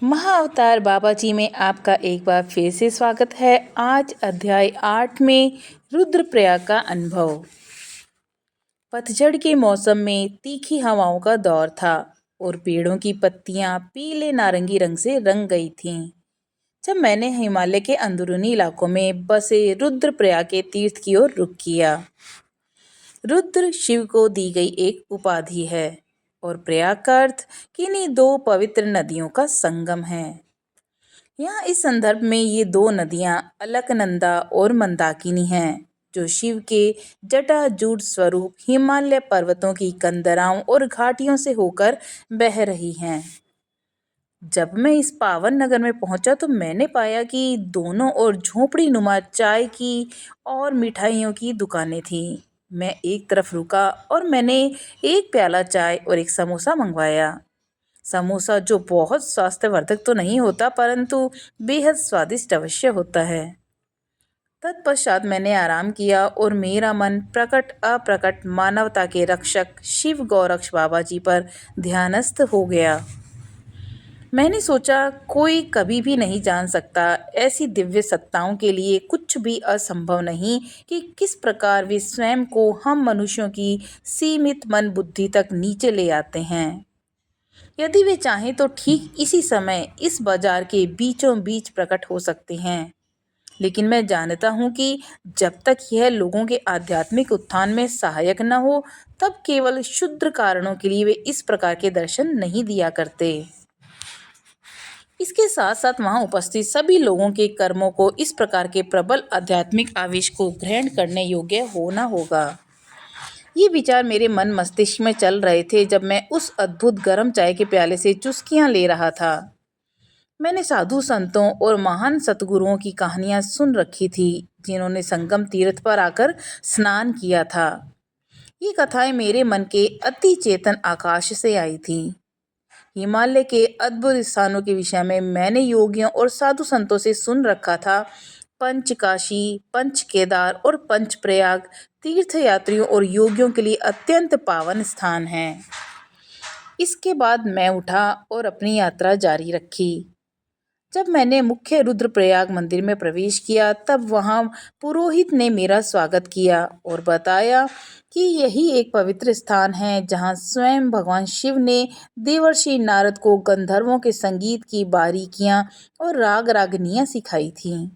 महाअवतार बाबा जी में आपका एक बार फिर से स्वागत है। आज अध्याय 8 में रुद्रप्रयाग का अनुभव। पतझड़ के मौसम में तीखी हवाओं का दौर था और पेड़ों की पत्तियां पीले नारंगी रंग से रंग गई थीं। जब मैंने हिमालय के अंदरूनी इलाकों में बसे रुद्रप्रयाग के तीर्थ की ओर रुख किया। रुद्र शिव को दी गई एक उपाधि है और प्रयाग का अर्थ किन्हीं दो पवित्र नदियों का संगम है। यहाँ इस संदर्भ में ये दो नदियाँ अलकनंदा और मंदाकिनी हैं, जो शिव के जटाजूट स्वरूप हिमालय पर्वतों की कंदराओं और घाटियों से होकर बह रही हैं। जब मैं इस पावन नगर में पहुंचा तो मैंने पाया कि दोनों ओर झोपड़ी नुमा चाय की और मिठाइयों की दुकानें थीं। मैं एक तरफ रुका और मैंने एक प्याला चाय और एक समोसा मंगवाया। समोसा जो बहुत स्वास्थ्यवर्धक तो नहीं होता, परंतु बेहद स्वादिष्ट अवश्य होता है। तत्पश्चात मैंने आराम किया और मेरा मन प्रकट अप्रकट मानवता के रक्षक शिव गौरक्ष बाबा जी पर ध्यानस्थ हो गया। मैंने सोचा, कोई कभी भी नहीं जान सकता, ऐसी दिव्य सत्ताओं के लिए कुछ भी असंभव नहीं कि किस प्रकार वे स्वयं को हम मनुष्यों की सीमित मन बुद्धि तक नीचे ले आते हैं। यदि वे चाहें तो ठीक इसी समय इस बाजार के बीचों बीच प्रकट हो सकते हैं। लेकिन मैं जानता हूँ कि जब तक यह लोगों के आध्यात्मिक उत्थान में सहायक न हो, तब केवल क्षुद्र कारणों के लिए वे इस प्रकार के दर्शन नहीं दिया करते। इसके साथ साथ वहाँ उपस्थित सभी लोगों के कर्मों को इस प्रकार के प्रबल आध्यात्मिक आवेश को ग्रहण करने योग्य होना होगा। ये विचार मेरे मन मस्तिष्क में चल रहे थे जब मैं उस अद्भुत गर्म चाय के प्याले से चुस्कियां ले रहा था। मैंने साधु संतों और महान सतगुरुओं की कहानियां सुन रखी थी, जिन्होंने संगम तीर्थ पर आकर स्नान किया था। ये कथाएं मेरे मन के अति चेतन आकाश से आई थी। हिमालय के अद्भुत स्थानों के विषय में मैंने योगियों और साधु संतों से सुन रखा था। पंच काशी, पंच केदार और पंच प्रयाग तीर्थ यात्रियों और योगियों के लिए अत्यंत पावन स्थान हैं। इसके बाद मैं उठा और अपनी यात्रा जारी रखी। जब मैंने मुख्य रुद्रप्रयाग मंदिर में प्रवेश किया, तब वहाँ पुरोहित ने मेरा स्वागत किया और बताया कि यही एक पवित्र स्थान है जहाँ स्वयं भगवान शिव ने देवर्षि नारद को गंधर्वों के संगीत की बारीकियाँ और राग रागनियाँ सिखाई थीं।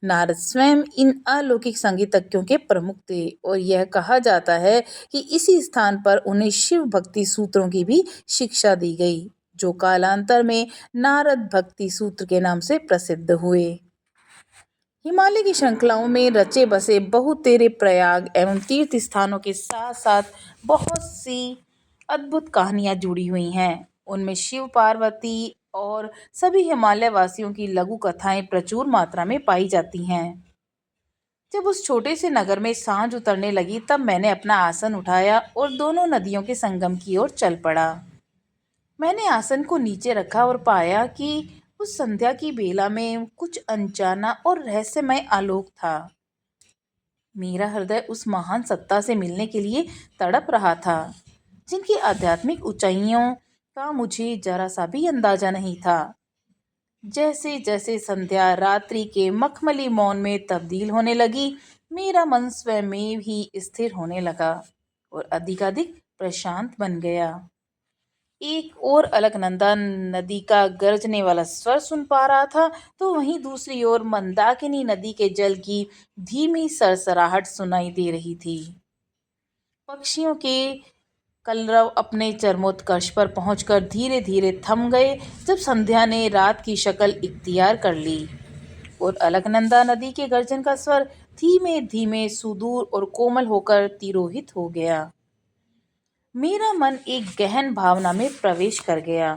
नारद स्वयं इन अलौकिक संगीतज्ञों के प्रमुख थे और यह कहा जाता है कि इसी स्थान पर उन्हें शिव भक्ति सूत्रों की भी शिक्षा दी गई, जो कालांतर में नारद भक्ति सूत्र के नाम से प्रसिद्ध हुए। हिमालय की श्रृंखलाओं में रचे बसे बहुतेरे प्रयाग एवं तीर्थ स्थानों के साथ साथ बहुत सी अद्भुत कहानियां जुड़ी हुई हैं। उनमें शिव पार्वती और सभी हिमालय वासियों की लघु कथाएं प्रचुर मात्रा में पाई जाती हैं। जब उस छोटे से नगर में सांझ उतरने लगी, तब मैंने अपना आसन उठाया और दोनों नदियों के संगम की ओर चल पड़ा। मैंने आसन को नीचे रखा और पाया कि उस संध्या की बेला में कुछ अनजाना और रहस्यमय आलोक था। मेरा हृदय उस महान सत्ता से मिलने के लिए तड़प रहा था, जिनकी आध्यात्मिक ऊंचाइयों का मुझे जरा सा भी अंदाजा नहीं था। जैसे जैसे संध्या रात्रि के मखमली मौन में तब्दील होने लगी, मेरा मन स्वयं में ही स्थिर होने लगा और अधिकाधिक प्रशांत बन गया। एक ओर अलकनंदा नदी का गरजने वाला स्वर सुन पा रहा था, तो वहीं दूसरी ओर मंदाकिनी नदी के जल की धीमी सरसराहट सुनाई दे रही थी। पक्षियों के कलरव अपने चरमोत्कर्ष पर पहुंचकर धीरे धीरे थम गए जब संध्या ने रात की शक्ल इख्तियार कर ली और अलकनंदा नदी के गर्जन का स्वर धीमे धीमे सुदूर और कोमल होकर तिरोहित हो गया। मेरा मन एक गहन भावना में प्रवेश कर गया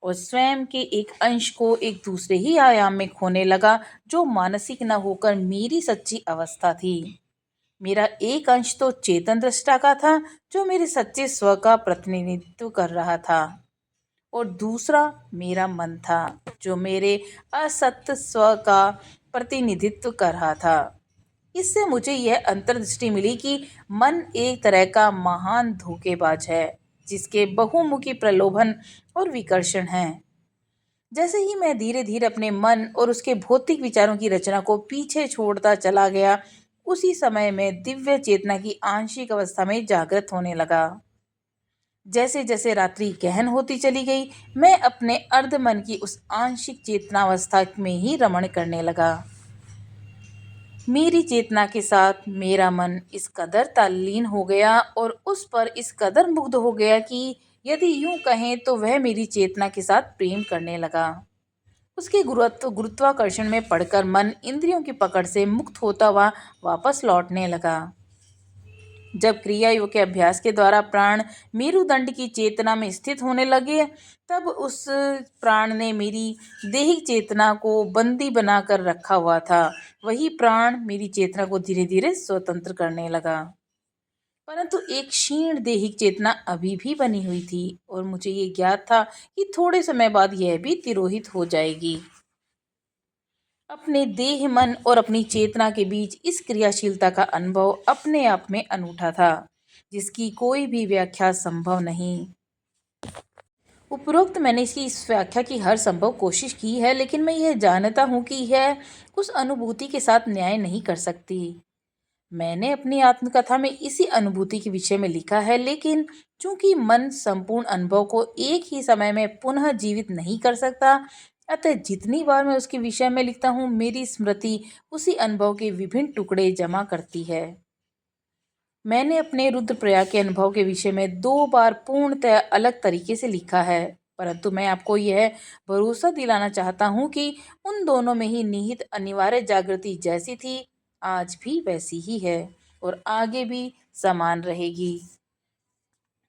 और स्वयं के एक अंश को एक दूसरे ही आयाम में खोने लगा, जो मानसिक न होकर मेरी सच्ची अवस्था थी। मेरा एक अंश तो चेतन दृष्टा का था, जो मेरे सच्चे स्व का प्रतिनिधित्व कर रहा था, और दूसरा मेरा मन था, जो मेरे असत्य स्व का प्रतिनिधित्व कर रहा था। इससे मुझे यह अंतर्दृष्टि मिली कि मन एक तरह का महान धोखेबाज है, जिसके बहुमुखी प्रलोभन और विकर्षण हैं। जैसे ही मैं धीरे धीरे अपने मन और उसके भौतिक विचारों की रचना को पीछे छोड़ता चला गया, उसी समय में दिव्य चेतना की आंशिक अवस्था में जागृत होने लगा। जैसे जैसे रात्रि गहन होती चली गई, मैं अपने अर्ध मन की उस आंशिक चेतनावस्था में ही रमण करने लगा। मेरी चेतना के साथ मेरा मन इस कदर तल्लीन हो गया और उस पर इस कदर मुग्ध हो गया कि यदि यूं कहें तो वह मेरी चेतना के साथ प्रेम करने लगा। उसके गुरुत्वाकर्षण में पड़कर मन इंद्रियों की पकड़ से मुक्त होता हुआ वापस लौटने लगा। जब क्रिया योग के अभ्यास के द्वारा प्राण मेरुदंड की चेतना में स्थित होने लगे, तब उस प्राण ने मेरी देहिक चेतना को बंदी बनाकर रखा हुआ था, वही प्राण मेरी चेतना को धीरे धीरे स्वतंत्र करने लगा। परंतु एक क्षीण देहिक चेतना अभी भी बनी हुई थी और मुझे ये ज्ञात था कि थोड़े समय बाद यह भी तिरोहित हो जाएगी। अपने देह, मन और अपनी चेतना के बीच इस क्रियाशीलता का अनुभव अपने आप में अनूठा था, जिसकी कोई भी व्याख्या संभव नहीं। उपरोक्त मैंने इसकी इस व्याख्या की हर संभव कोशिश की है, लेकिन मैं यह जानता हूँ कि यह उस अनुभूति के साथ न्याय नहीं कर सकती। मैंने अपनी आत्मकथा में इसी अनुभूति के विषय में लिखा है, लेकिन चूंकि मन संपूर्ण अनुभव को एक ही समय में पुनः जीवित नहीं कर सकता, अतः जितनी बार मैं उसके विषय में लिखता हूँ, मेरी स्मृति उसी अनुभव के विभिन्न टुकड़े जमा करती है। मैंने अपने रुद्रप्रयाग के अनुभव के विषय में 2 बार पूर्णतः अलग तरीके से लिखा है, परंतु मैं आपको यह भरोसा दिलाना चाहता हूँ कि उन दोनों में ही निहित अनिवार्य जागृति जैसी थी, आज भी वैसी ही है और आगे भी समान रहेगी।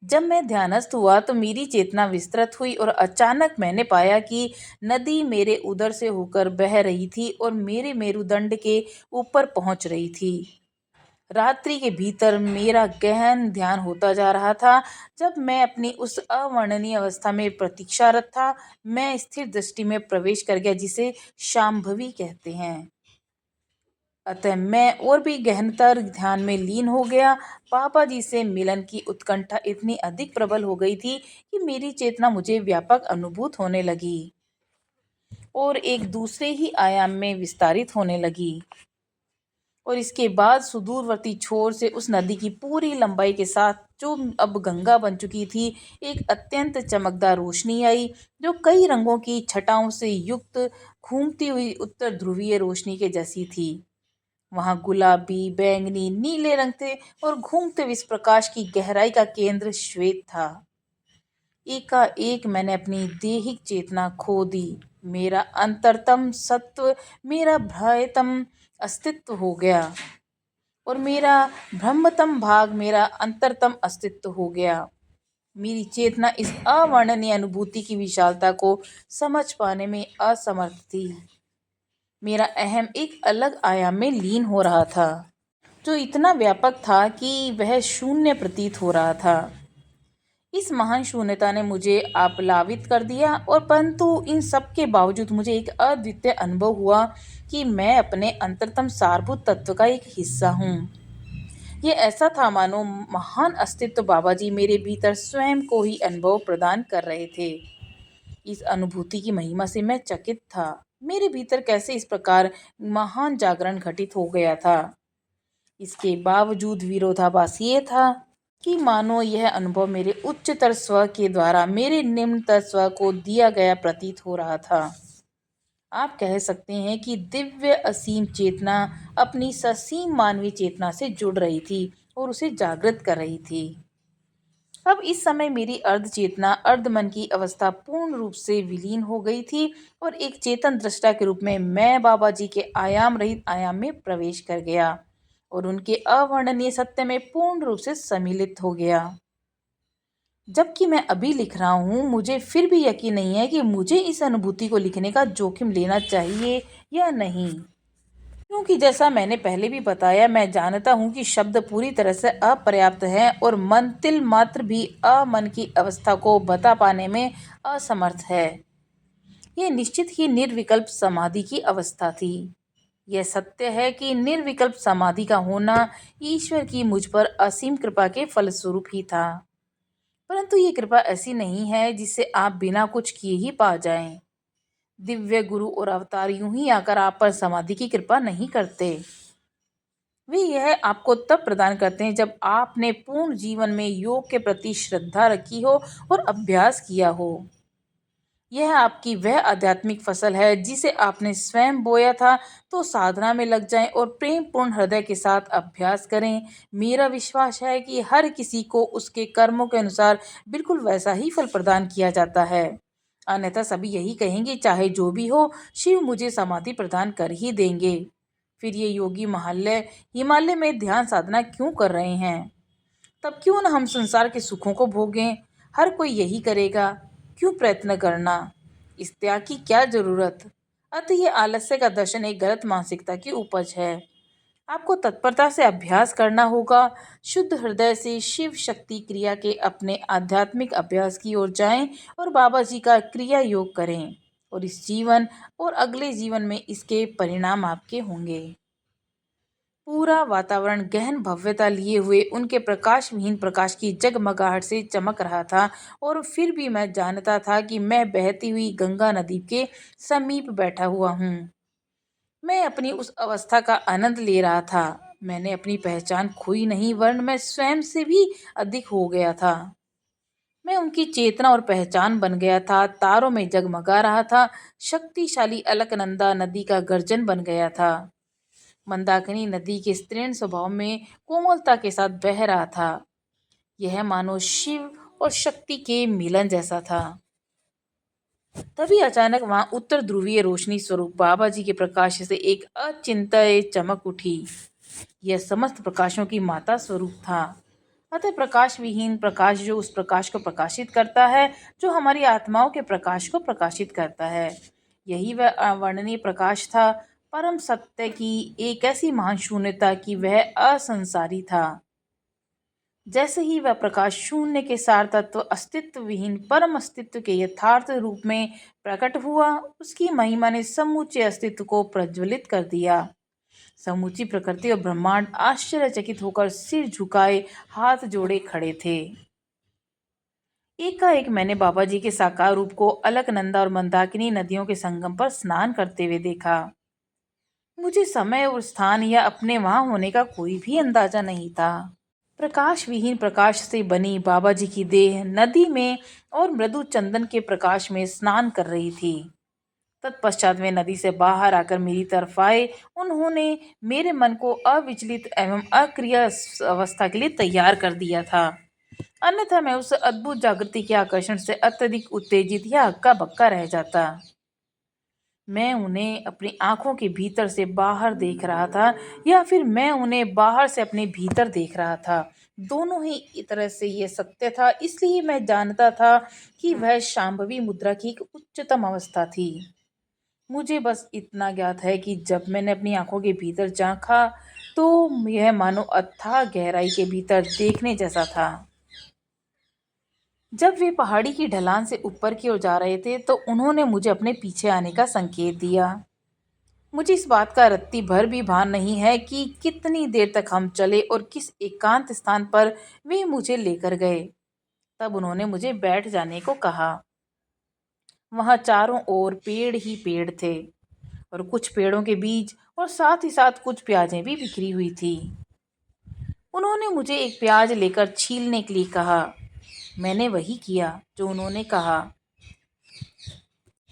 जब मैं ध्यानस्थ हुआ तो मेरी चेतना विस्तृत हुई और अचानक मैंने पाया कि नदी मेरे उदर से होकर बह रही थी और मेरे मेरुदंड के ऊपर पहुंच रही थी। रात्रि के भीतर मेरा गहन ध्यान होता जा रहा था। जब मैं अपनी उस अवर्णनीय अवस्था में प्रतीक्षारत था, मैं स्थिर दृष्टि में प्रवेश कर गया, जिसे शांभवी कहते हैं। अतः मैं और भी गहनतर ध्यान में लीन हो गया। पापा जी से मिलन की उत्कंठा इतनी अधिक प्रबल हो गई थी कि मेरी चेतना मुझे व्यापक अनुभूत होने लगी और एक दूसरे ही आयाम में विस्तारित होने लगी। और इसके बाद सुदूरवर्ती छोर से उस नदी की पूरी लंबाई के साथ, जो अब गंगा बन चुकी थी, एक अत्यंत चमकदार रोशनी आई, जो कई रंगों की छटाओं से युक्त घूमती हुई उत्तर ध्रुवीय रोशनी के जैसी थी। वहां गुलाबी, बैंगनी, नीले रंग थे और घूमते हुए इस प्रकाश की गहराई का केंद्र श्वेत था। एकाएक मैंने अपनी देहिक चेतना खो दी। मेरा अंतरतम सत्व मेरा भ्रायतम अस्तित्व हो गया और मेरा ब्रह्मतम भाग मेरा अंतरतम अस्तित्व हो गया। मेरी चेतना इस अवर्णनीय अनुभूति की विशालता को समझ पाने में असमर्थ थी। मेरा अहम एक अलग आयाम में लीन हो रहा था, जो इतना व्यापक था कि वह शून्य प्रतीत हो रहा था। इस महान शून्यता ने मुझे आप्लावित कर दिया और परंतु इन सब के बावजूद मुझे एक अद्वितीय अनुभव हुआ कि मैं अपने अंतरतम सारभूत तत्व का एक हिस्सा हूँ। ये ऐसा था मानो महान अस्तित्व बाबा जी मेरे भीतर स्वयं को ही अनुभव प्रदान कर रहे थे। इस अनुभूति की महिमा से मैं चकित था। मेरे भीतर कैसे इस प्रकार महान जागरण घटित हो गया था। इसके बावजूद विरोधाभास ये था कि मानो यह अनुभव मेरे उच्चतर स्व के द्वारा मेरे निम्नतर स्व को दिया गया प्रतीत हो रहा था। आप कह सकते हैं कि दिव्य असीम चेतना अपनी ससीम मानवीय चेतना से जुड़ रही थी और उसे जागृत कर रही थी। अब इस समय मेरी अर्ध चेतना अर्ध मन की अवस्था पूर्ण रूप से विलीन हो गई थी और एक चेतन दृष्टा के रूप में मैं बाबा जी के आयाम रहित आयाम में प्रवेश कर गया और उनके अवर्णनीय सत्य में पूर्ण रूप से सम्मिलित हो गया। जबकि मैं अभी लिख रहा हूँ, मुझे फिर भी यकीन नहीं है कि मुझे इस अनुभूति को लिखने का जोखिम लेना चाहिए या नहीं, क्योंकि जैसा मैंने पहले भी बताया, मैं जानता हूँ कि शब्द पूरी तरह से अपर्याप्त हैं और मन तिल मात्र भी अमन की अवस्था को बता पाने में असमर्थ है। यह निश्चित ही निर्विकल्प समाधि की अवस्था थी। यह सत्य है कि निर्विकल्प समाधि का होना ईश्वर की मुझ पर असीम कृपा के फलस्वरूप ही था। परंतु ये कृपा ऐसी नहीं है जिसे आप बिना कुछ किए ही पा जाएं। दिव्य गुरु और अवतार यूं ही आकर आप पर समाधि की कृपा नहीं करते। वे यह आपको तब प्रदान करते हैं जब आपने पूर्ण जीवन में योग के प्रति श्रद्धा रखी हो और अभ्यास किया हो। यह आपकी वह आध्यात्मिक फसल है जिसे आपने स्वयं बोया था। तो साधना में लग जाएं और प्रेम पूर्ण हृदय के साथ अभ्यास करें। मेरा विश्वास है कि हर किसी को उसके कर्मों के अनुसार बिल्कुल वैसा ही फल प्रदान किया जाता है। अन्यथा सभी यही कहेंगे चाहे जो भी हो, शिव मुझे समाधि प्रदान कर ही देंगे। फिर ये योगी हिमालय हिमालय में ध्यान साधना क्यों कर रहे हैं? तब क्यों न हम संसार के सुखों को भोगें? हर कोई यही करेगा, क्यों प्रयत्न करना? इस त्याग की क्या जरूरत? अतः ये आलस्य का दर्शन एक गलत मानसिकता की उपज है। आपको तत्परता से अभ्यास करना होगा। शुद्ध हृदय से शिव शक्ति क्रिया के अपने आध्यात्मिक अभ्यास की ओर जाएं और बाबा जी का क्रिया योग करें, और इस जीवन और अगले जीवन में इसके परिणाम आपके होंगे। पूरा वातावरण गहन भव्यता लिए हुए उनके प्रकाश विहीन प्रकाश की जगमगाहट से चमक रहा था, और फिर भी मैं जानता था कि मैं बहती हुई गंगा नदी के समीप बैठा हुआ हूँ। मैं अपनी उस अवस्था का आनंद ले रहा था। मैंने अपनी पहचान खोई नहीं, वरन मैं स्वयं से भी अधिक हो गया था। मैं उनकी चेतना और पहचान बन गया था। तारों में जगमगा रहा था। शक्तिशाली अलकनंदा नदी का गर्जन बन गया था। मंदाकिनी नदी के स्त्रीण स्वभाव में कोमलता के साथ बह रहा था। यह मानो शिव और शक्ति के मिलन जैसा था। तभी अचानक वहां उत्तर ध्रुवीय रोशनी स्वरूप बाबा जी के प्रकाश से एक अचिंत्य चमक उठी। यह समस्त प्रकाशों की माता स्वरूप था। अतः प्रकाश विहीन प्रकाश जो उस प्रकाश को प्रकाशित करता है, जो हमारी आत्माओं के प्रकाश को प्रकाशित करता है, यही वह अवर्णनीय प्रकाश था। परम सत्य की एक ऐसी महान शून्यता की वह असंसारी था। जैसे ही वह प्रकाश शून्य के सार तत्व अस्तित्व विहीन परम अस्तित्व के यथार्थ रूप में प्रकट हुआ, उसकी महिमा ने समूचे अस्तित्व को प्रज्वलित कर दिया। समूची प्रकृति और ब्रह्मांड आश्चर्यचकित होकर सिर झुकाए हाथ जोड़े खड़े थे। एकाएक मैंने बाबा जी के साकार रूप को अलकनंदा और मंदाकिनी नदियों के संगम पर स्नान करते हुए देखा। मुझे समय और स्थान या अपने वहां होने का कोई भी अंदाजा नहीं था। प्रकाश विहीन प्रकाश से बनी बाबा जी की देह नदी में और मृदु चंदन के प्रकाश में स्नान कर रही थी। तत्पश्चात वे नदी से बाहर आकर मेरी तरफ आए। उन्होंने मेरे मन को अविचलित एवं अक्रिय अवस्था के लिए तैयार कर दिया था। अन्यथा मैं उस अद्भुत जागृति के आकर्षण से अत्यधिक उत्तेजित या हक्का बक्का रह जाता। मैं उन्हें अपनी आंखों के भीतर से बाहर देख रहा था, या फिर मैं उन्हें बाहर से अपने भीतर देख रहा था। दोनों ही एक तरह से यह सत्य था। इसलिए मैं जानता था कि वह शांभवी मुद्रा की एक उच्चतम अवस्था थी। मुझे बस इतना ज्ञात है कि जब मैंने अपनी आंखों के भीतर झांका, तो यह मानो अथाह गहराई के भीतर देखने जैसा था। जब वे पहाड़ी की ढलान से ऊपर की ओर जा रहे थे, तो उन्होंने मुझे अपने पीछे आने का संकेत दिया। मुझे इस बात का रत्ती भर भी भान नहीं है कि कितनी देर तक हम चले और किस एकांत स्थान पर वे मुझे लेकर गए। तब उन्होंने मुझे बैठ जाने को कहा। वहां चारों ओर पेड़ ही पेड़ थे, और कुछ पेड़ों के बीज और साथ ही साथ कुछ प्याजें भी बिखरी हुई थी। उन्होंने मुझे एक प्याज लेकर छीलने के लिए कहा। मैंने वही किया जो उन्होंने कहा,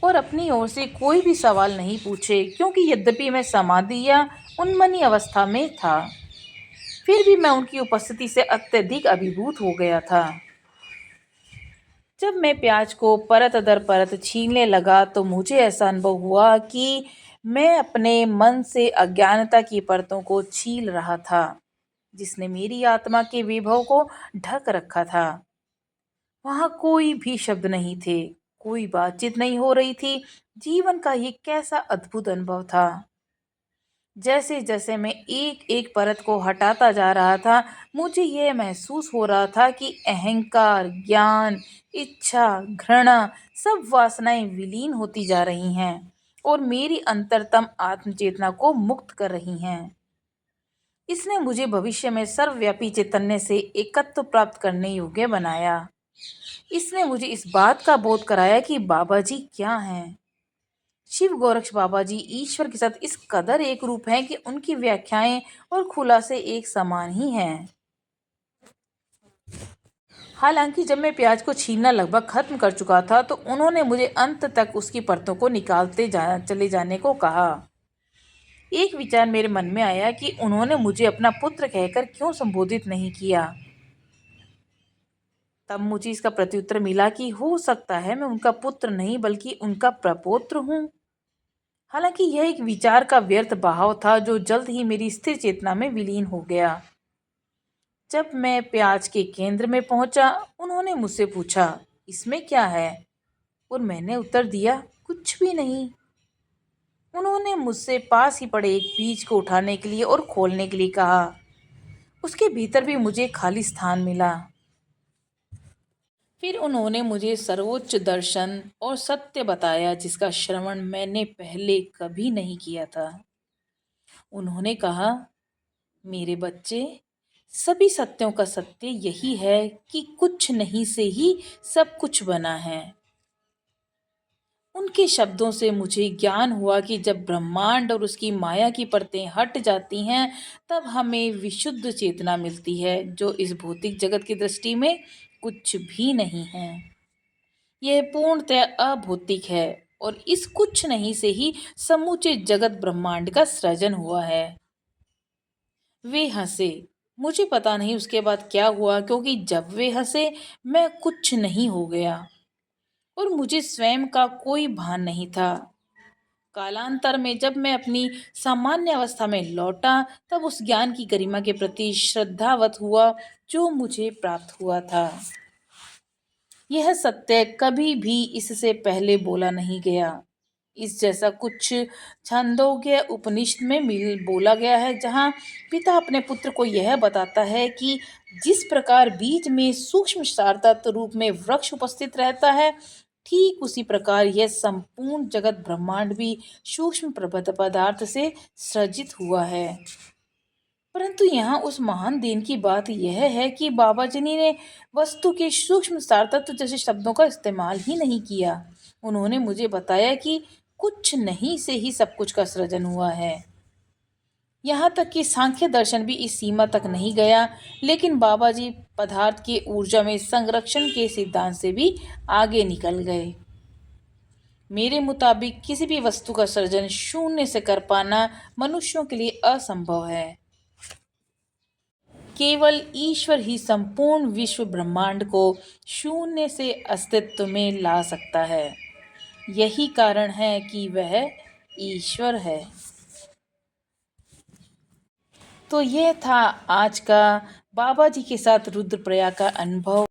और अपनी ओर से कोई भी सवाल नहीं पूछे, क्योंकि यद्यपि मैं समाधि या उन्मनी अवस्था में था, फिर भी मैं उनकी उपस्थिति से अत्यधिक अभिभूत हो गया था। जब मैं प्याज को परत दर परत छीलने लगा, तो मुझे ऐसा अनुभव हुआ कि मैं अपने मन से अज्ञानता की परतों को छील रहा था, जिसने मेरी आत्मा के विभव को ढक रखा था। वहां कोई भी शब्द नहीं थे, कोई बातचीत नहीं हो रही थी। जीवन का ये कैसा अद्भुत अनुभव था। जैसे जैसे मैं एक एक परत को हटाता जा रहा था, मुझे यह महसूस हो रहा था कि अहंकार, ज्ञान, इच्छा, घृणा, सब वासनाएं विलीन होती जा रही हैं और मेरी अंतरतम आत्मचेतना को मुक्त कर रही हैं। इसने मुझे भविष्य में सर्वव्यापी चैतन्य से एकत्व प्राप्त करने योग्य बनाया। इसने मुझे इस बात का बोध कराया कि बाबा जी क्या हैं। शिव गोरक्ष बाबा जी ईश्वर के साथ इस कदर एक रूप हैं कि उनकी व्याख्याएं और खुलासे एक समान ही हैं। हालांकि जब मैं प्याज को छीलना लगभग खत्म कर चुका था तो उन्होंने मुझे अंत तक उसकी परतों को निकालते चले जाने को कहा। एक विचार मेरे मन में आया कि उन्होंने मुझे अपना पुत्र कहकर क्यों संबोधित नहीं किया। तब मुझे इसका प्रत्युत्तर मिला कि हो सकता है मैं उनका पुत्र नहीं बल्कि उनका प्रपौत्र हूँ। हालांकि यह एक विचार का व्यर्थ बहाव था जो जल्द ही मेरी स्थिर चेतना में विलीन हो गया। जब मैं प्याज के केंद्र में पहुंचा उन्होंने मुझसे पूछा, इसमें क्या है? और मैंने उत्तर दिया, कुछ भी नहीं। उन्होंने मुझसे पास ही पड़े एक बीज को उठाने के लिए और खोलने के लिए कहा। उसके भीतर भी मुझे खाली स्थान मिला। फिर उन्होंने मुझे सर्वोच्च दर्शन और सत्य बताया जिसका श्रवण मैंने पहले कभी नहीं किया था। उन्होंने कहा, मेरे बच्चे, सभी सत्यों का सत्य यही है कि कुछ नहीं से ही सब कुछ बना है। उनके शब्दों से मुझे ज्ञान हुआ कि जब ब्रह्मांड और उसकी माया की परतें हट जाती हैं तब हमें विशुद्ध चेतना मिलती है जो इस भौतिक जगत की दृष्टि में कुछ भी नहीं है। यह पूर्णतः अभौतिक है और इस कुछ नहीं से ही समूचे जगत ब्रह्मांड का सृजन हुआ है। वे हंसे। मुझे पता नहीं उसके बाद क्या हुआ क्योंकि जब वे हंसे मैं कुछ नहीं हो गया और मुझे स्वयं का कोई भान नहीं था। कालांतर में जब मैं अपनी सामान्य अवस्था में लौटा तब उस ज्ञान की गरिमा के प्रति श्रद्धावत हुआ जो मुझे प्राप्त हुआ था। यह सत्य कभी भी इससे पहले बोला नहीं गया। इस जैसा कुछ छांदोग्य उपनिषद में मिल बोला गया है जहाँ पिता अपने पुत्र को यह बताता है कि जिस प्रकार बीज में सूक्ष्म सार तत्व रूप में वृक्ष उपस्थित रहता है ठीक उसी प्रकार यह संपूर्ण जगत ब्रह्मांड भी सूक्ष्म पदार्थ से सृजित हुआ है। परंतु यहाँ उस महान देन की बात यह है कि बाबा जी ने वस्तु के सूक्ष्म सार तत्व जैसे शब्दों का इस्तेमाल ही नहीं किया। उन्होंने मुझे बताया कि कुछ नहीं से ही सब कुछ का सृजन हुआ है। यहाँ तक कि सांख्य दर्शन भी इस सीमा तक नहीं गया, लेकिन बाबा जी पदार्थ के ऊर्जा में संरक्षण के सिद्धांत से भी आगे निकल गए। मेरे मुताबिक किसी भी वस्तु का सृजन शून्य से कर पाना मनुष्यों के लिए असंभव है। केवल ईश्वर ही संपूर्ण विश्व ब्रह्मांड को शून्य से अस्तित्व में ला सकता है। यही कारण है कि वह ईश्वर है। तो यह था आज का बाबा जी के साथ रुद्रप्रयाग का अनुभव।